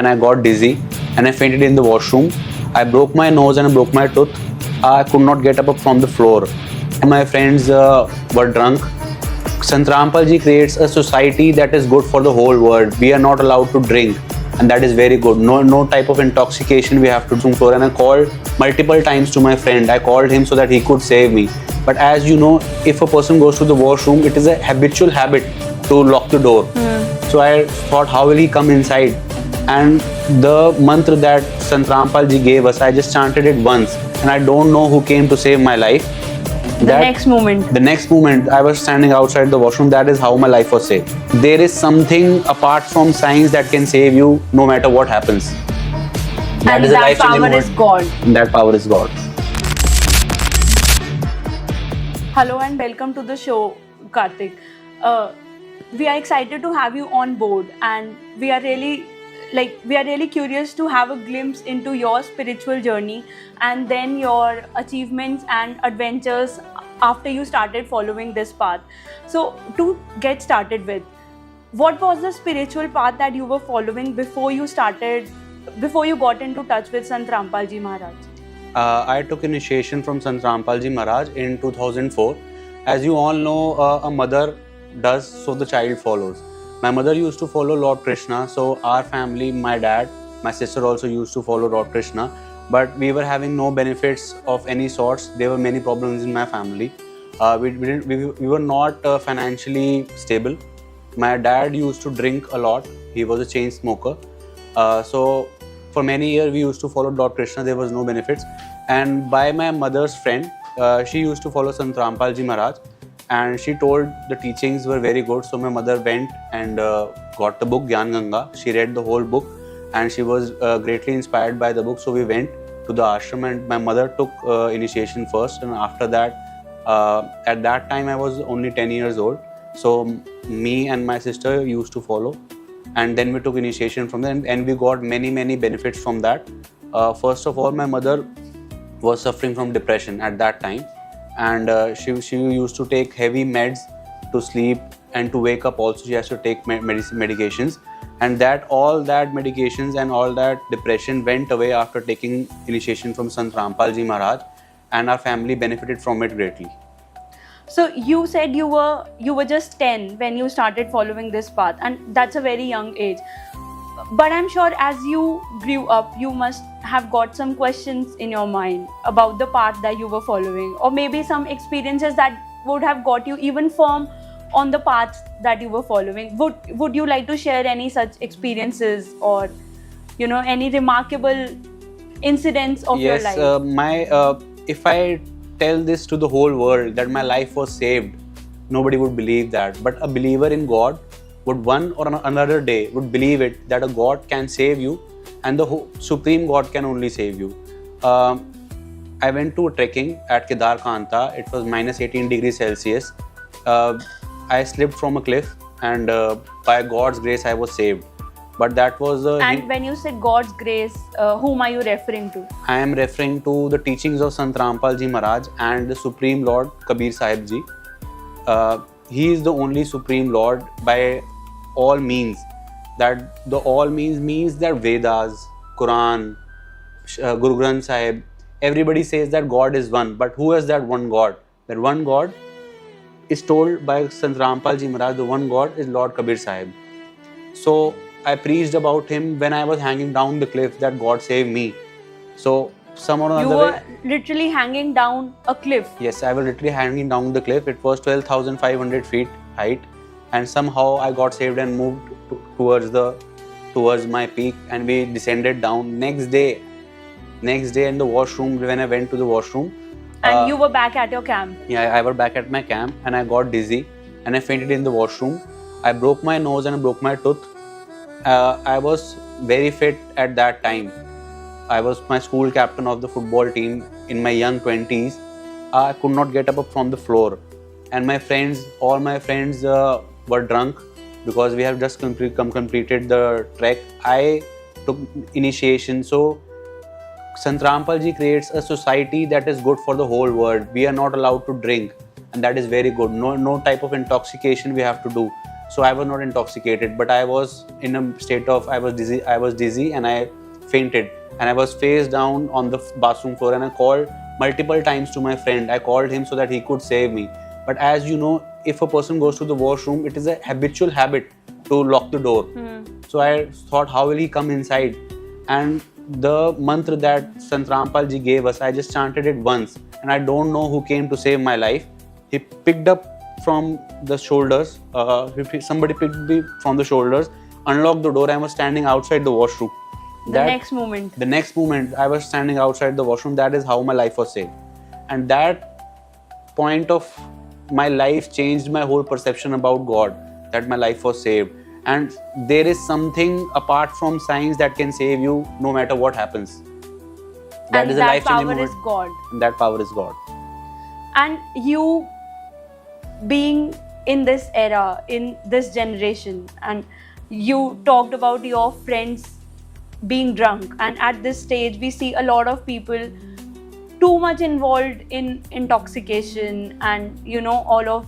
and I got dizzy and I fainted in the washroom. I broke my nose and I broke my tooth. I could not get up from the floor. My friends were drunk. Sant Rampal Ji creates a society that is good for the whole world. We are not allowed to drink, and that is very good. No type of intoxication we have to do. And I called multiple times to my friend. I called him so that he could save me. But as you know, if a person goes to the washroom, it is a habitual habit to lock the door. So I thought, how will he come inside? And the mantra that Sant Rampal Ji gave us, I just chanted it once, and I don't know who came to save my life. The next moment, I was standing outside the washroom. That is how my life was saved. There is something apart from science that can save you no matter what happens. And that power is God. That power is God. Hello and welcome to the show, Karthik. We are excited to have you on board, and we are really curious to have a glimpse into your spiritual journey and then your achievements and adventures after you started following this path. So to get started with, what was the spiritual path that you were following before you got into touch with Sant Rampal Ji Maharaj? I took initiation from Sant Rampal Ji Maharaj in 2004. As you all know, a mother does, so the child follows. My mother used to follow Lord Krishna, so our family, my dad, my sister also used to follow Lord Krishna, but we were having no benefits of any sorts. There were many problems in my family. We were not financially stable. My dad used to drink a lot. He was a chain smoker. So for many years we used to follow Lord Krishna. There was no benefits. And by my mother's friend, she used to follow Sant Rampal Ji Maharaj. And she told the teachings were very good. So my mother went and got the book Gyan Ganga. She read the whole book and she was greatly inspired by the book. So we went to the ashram and my mother took initiation first. And after that, at that time I was only 10 years old. So me and my sister used to follow. And then we took initiation from there and we got many benefits from that. First of all, my mother was suffering from depression at that time. And she used to take heavy meds to sleep and to wake up also she has to take medications, and all that medications and all that depression went away after taking initiation from Sant Rampal Ji Maharaj, and our family benefited from it greatly. So you said you were just 10 when you started following this path, and that's a very young age. But I'm sure as you grew up, you must have got some questions in your mind about the path that you were following, or maybe some experiences that would have got you even firm on the path that you were following. Would you like to share any such experiences or any remarkable incidents of your life? Yes, if I tell this to the whole world that my life was saved, nobody would believe that. But a believer in God would one or another day would believe it, that a God can save you and the Supreme God can only save you. I went to trekking at Kedarkanta. It was minus 18 degrees Celsius. I slipped from a cliff and by God's grace I was saved. But that was And when you said God's grace, whom are you referring to? I am referring to the teachings of Sant Rampal Ji Maharaj and the Supreme Lord Kabir Sahib Ji. He is the only Supreme Lord by all means. That the all means that Vedas, Quran, Guru Granth Sahib, everybody says that God is one. But who is that one God? That one God is told by Sant Rampal Ji Maharaj. The one God is Lord Kabir Sahib. So I preached about him when I was hanging down the cliff, that God save me. So some or another You were literally hanging down a cliff. Yes, I was literally hanging down the cliff. It was 12,500 feet height, and somehow I got saved and moved towards my peak, and we descended down. Next day in the washroom, when I went to the washroom, and you were back at your camp. Yeah, I was back at my camp, and I got dizzy, and I fainted in the washroom. I broke my nose and I broke my tooth. I was very fit at that time. I was my school captain of the football team in my young 20s. I could not get up from the floor, and all my friends were drunk because we have just completed the trek. I took initiation. So Sant Rampal Ji creates a society that is good for the whole world. We are not allowed to drink, and that is very good. No type of intoxication we have to do. so I was not intoxicated, but I was in a state of I was dizzy and I fainted, and I was face down on the bathroom floor, and I called multiple times to my friend. I called him so that he could save me. But as you know, if a person goes to the washroom, it is a habitual habit to lock the door. So I thought, how will he come inside? And the mantra that Sant Rampal Ji gave us, I just chanted it once, and I don't know who came to save my life. He picked up from the shoulders, somebody picked me from the shoulders, unlocked the door. I was standing outside the washroom. The next moment, I was standing outside the washroom. That is how my life was saved. And that point of my life changed my whole perception about God, that my life was saved. And there is something apart from science that can save you no matter what happens. And is a that life-changing power moment. is God. And that power is God. And you being in this era, in this generation, and you talked about your friends being drunk, and at this stage we see a lot of people too much involved in intoxication, and all of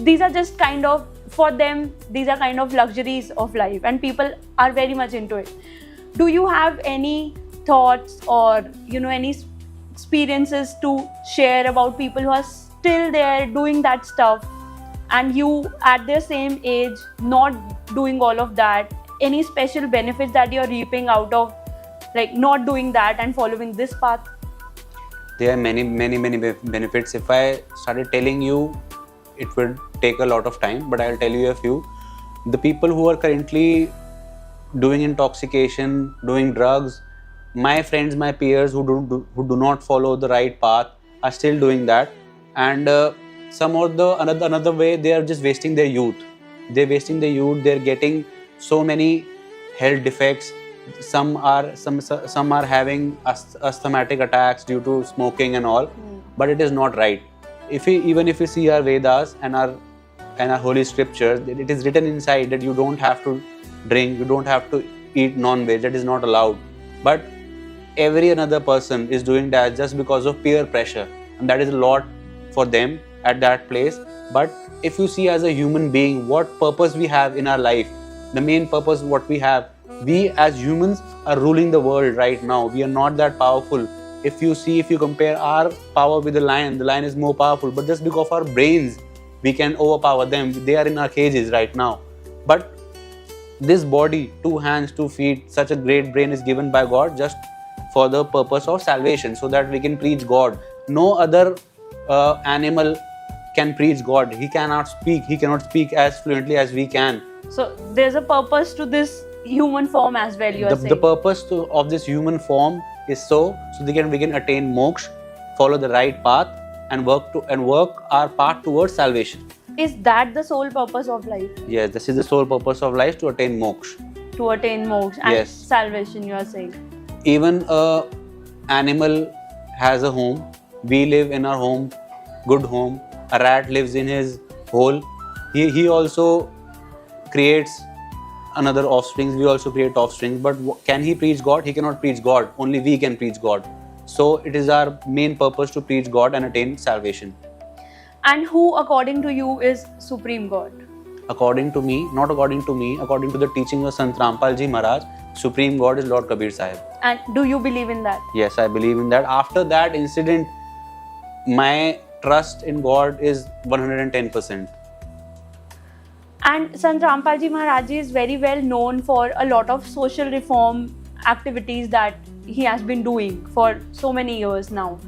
these are just kind of, for them, these are kind of luxuries of life, and people are very much into it. Do you have any thoughts or any experiences to share about people who are still there doing that stuff, and you at their same age not doing all of that? Any special benefits that you're reaping out of like not doing that and following this path? There are many benefits. If I started telling you, it would take a lot of time, but I'll tell you a few. The people who are currently doing intoxication, doing drugs, my friends, my peers who do not follow the right path are still doing that. And some of the another way, they are just wasting their youth. They're wasting their youth. They're getting so many health defects. Some are having asthmatic attacks due to smoking and all. But it is not right. Even if we see our Vedas and our holy scriptures, it is written inside that you don't have to drink, you don't have to eat non-veg. That is not allowed. But every another person is doing that just because of peer pressure, and that is a lot for them at that place. But if you see as a human being what purpose we have in our life, the main purpose what we have, we as humans are ruling the world right now. We are not that powerful. If you compare our power with the lion is more powerful, but just because of our brains we can overpower them. They are in our cages right now. But this body, 2 hands, 2 feet, such a great brain is given by God just for the purpose of salvation, so that we can preach God. No other animal can preach God. He cannot speak as fluently as we can. So there's a purpose to this human form as well, you are saying. The purpose of this human form is so we can attain moksha, follow the right path, and work our path towards salvation. Is that the sole purpose of life? Yes, this is the sole purpose of life, to attain moksha. To attain moksha and Yes. salvation, you are saying. Even a animal has a home. We live in our home, good home. A rat lives in his hole. He also creates another offspring. We also create offspring. But can he preach God? He cannot preach God. Only we can preach God. So it is our main purpose to preach God and attain salvation. And who, according to you, is Supreme God? According to me, not according to me, according to the teaching of Sant Rampal Ji Maharaj, Supreme God is Lord Kabir Sahib. And do you believe in that? Yes, I believe in that. After that incident, my trust in God is 110%. And Sant Rampal Ji Maharaj is very well known for a lot of social reform activities that he has been doing for so many years now.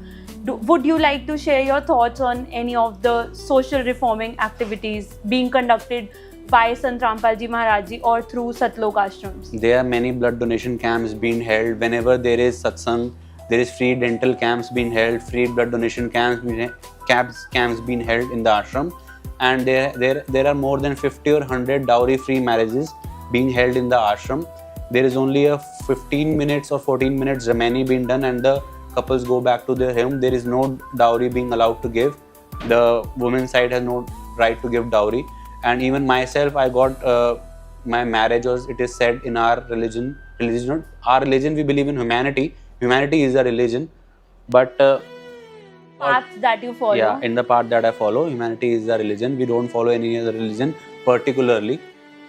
Would you like to share your thoughts on any of the social reforming activities being conducted by Sant Rampal Ji Maharaj or through Satlok ashrams? There are many blood donation camps being held. Whenever there is satsang, there is free dental camps being held, free blood donation camps being held in the ashram. And there are more than 50 or 100 dowry-free marriages being held in the ashram. There is only a 15 minutes or 14 minutes remaining being done, and the couples go back to their home. There is no dowry being allowed to give. The women's side has no right to give dowry. And even myself, I got my marriage, as it is said in our religion. Our religion, we believe in humanity. Humanity is a religion, but Path that you follow. Yeah, in the path that I follow, humanity is a religion. We don't follow any other religion. particularly.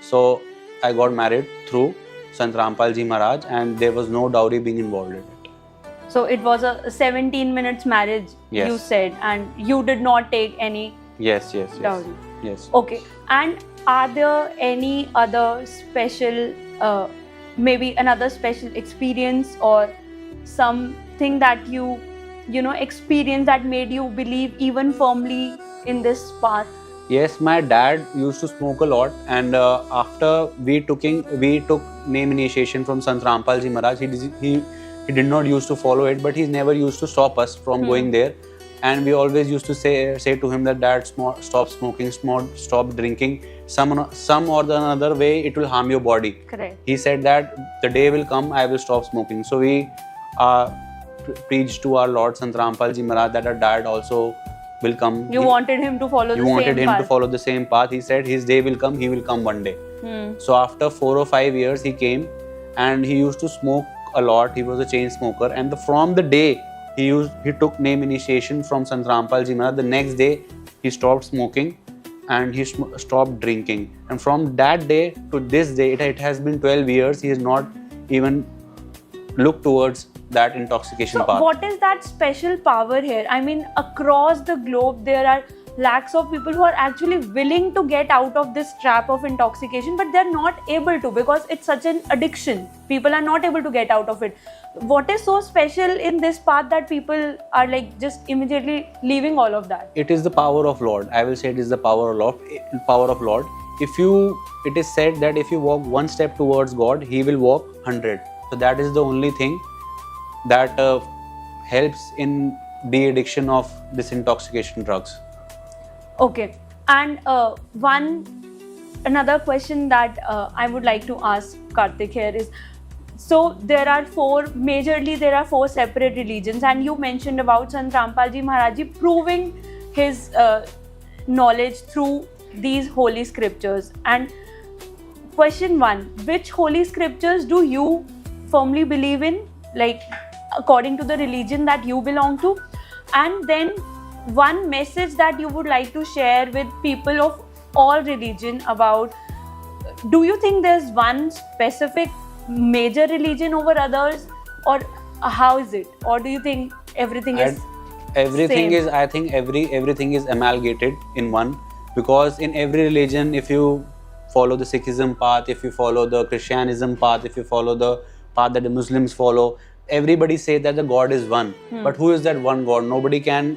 So I got married through Sant Rampal Ji Maharaj, and there was no dowry being involved in it. So it was a 17 minutes marriage, Yes. you said, and you did not take any Yes. dowry. Yes. Okay. And are there any other special, maybe another special experience or something that you experienced that made you believe even firmly in this path? Yes, my dad used to smoke a lot, and after we took name initiation from Sant Rampal Ji Maharaj, he did not used to follow it, but he never used to stop us from going there. And we always used to say to him that, Dad, stop smoking, stop drinking. Some or the another way it will harm your body. Correct. He said that the day will come I will stop smoking. So we preached to our Lord Sant Rampal Ji Maharaj that our dad also will come. You wanted him to follow the same path. You wanted him to follow the same path. He said his day will come, he will come one day. So after 4 or 5 years he came, and he used to smoke a lot. He was a chain smoker, and from the day he took name initiation from Sant Rampal Ji Maharaj, the next day he stopped smoking and he stopped drinking. And from that day to this day, it has been 12 years, he has not even looked towards that intoxication path. What is that special power here? I mean, across the globe there are lakhs of people who are actually willing to get out of this trap of intoxication, but they're not able to because it's such an addiction. People are not able to get out of it. What is so special in this path that people are like just immediately leaving all of that? It is the power of Lord. I will say it is the power of Lord. It is said that if you walk one step towards God, He will walk 100. So that is the only thing that helps in de-addiction of this intoxication drugs. Okay, and another question that I would like to ask Karthik here is, so there are four separate religions, and you mentioned about Sant Rampal Ji Maharaj Ji proving his knowledge through these holy scriptures. And question 1, which holy scriptures do you firmly believe in, like according to the religion that you belong to? And then one message that you would like to share with people of all religion about, do you think there's one specific major religion over others, or how is it, or do you think everything is everything same? is I think everything is amalgamated in one, because in every religion, if you follow the Sikhism path, if you follow the Christianism path, if you follow the path that the Muslims follow, everybody say that the God is one. But who is that one God? Nobody can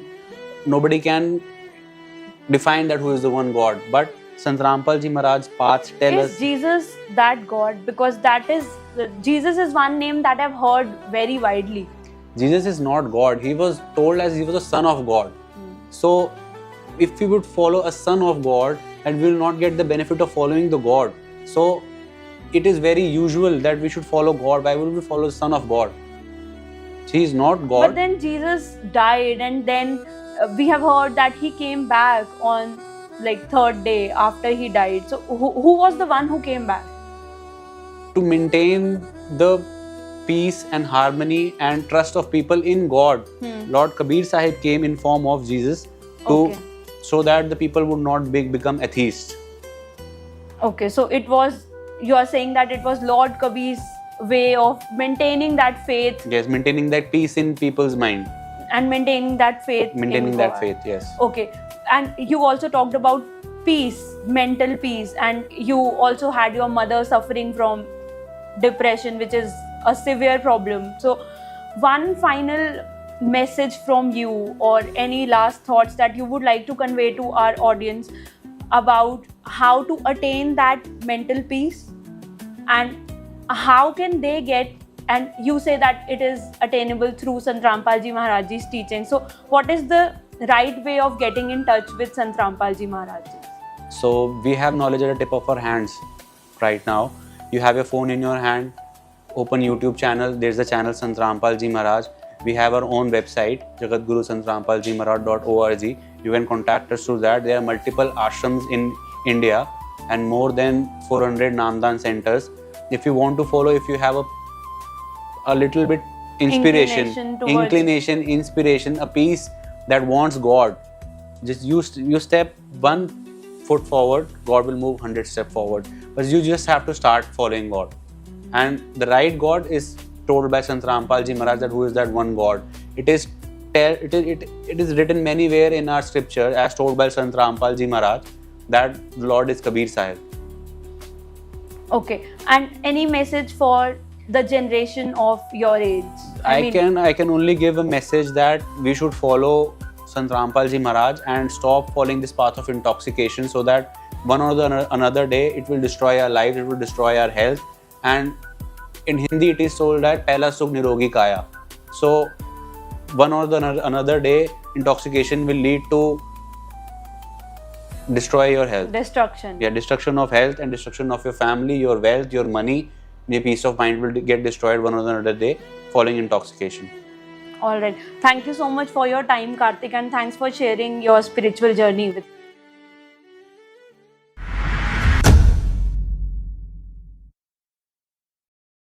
define that who is the one God. But Sant Rampal Ji Maharaj paths tell us. Is Jesus that God? Because Jesus is one name that I've heard very widely. Jesus is not God. He was told as he was a son of God. So if we would follow a son of God, and we will not get the benefit of following the God. So it is very usual that we should follow God. Why would we follow the son of God? He is not God. But then Jesus died, and then we have heard that he came back on like third day after he died. So who was the one who came back? To maintain the peace and harmony and trust of people in God, Lord Kabir Sahib came in form of Jesus so that the people would not become atheists. Okay, so you are saying that it was Lord Kabir's way of maintaining that faith. Yes, maintaining that peace in people's mind. And maintaining that faith. Yes. Okay, and you also talked about peace, mental peace, and you also had your mother suffering from depression, which is a severe problem. So one final message from you, or any last thoughts that you would like to convey to our audience about how to attain that mental peace, and how can they get, and you say that it is attainable through Sant Rampal Ji Maharaj Ji's teaching. So what is the right way of getting in touch with Sant Rampal Ji Maharaj Ji? So we have knowledge at the tip of our hands right now. You have your phone in your hand, open YouTube channel, there's the channel Sant Rampal Ji Maharaj. We have our own website, jagatgurusantramparjimaharaj.org. You can contact us through that. There are multiple ashrams in India and more than 400 Namdan centers. If you want to follow, if you have a little bit inspiration, a piece that wants God, just you step one foot forward, God will move 100 steps forward. But you just have to start following God. And the right God is told by Sant Rampal Ji Maharaj, that who is that one God. It is written many where in our scripture, as told by Sant Rampal Ji Maharaj, that the Lord is Kabir Sahib. Okay. And any message for the generation of your age? I can only give a message that we should follow Sant Rampal Ji Maharaj and stop following this path of intoxication, so that one or another day it will destroy our lives, it will destroy our health. And in Hindi it is told that Pehla Sukh Nirogi Kaya. So one or another day intoxication will lead to destroy your health. Destruction. Yeah, destruction of health and destruction of your family, your wealth, your money. Your peace of mind will get destroyed one or another day following intoxication. All right. Thank you so much for your time, Karthik, and thanks for sharing your spiritual journey with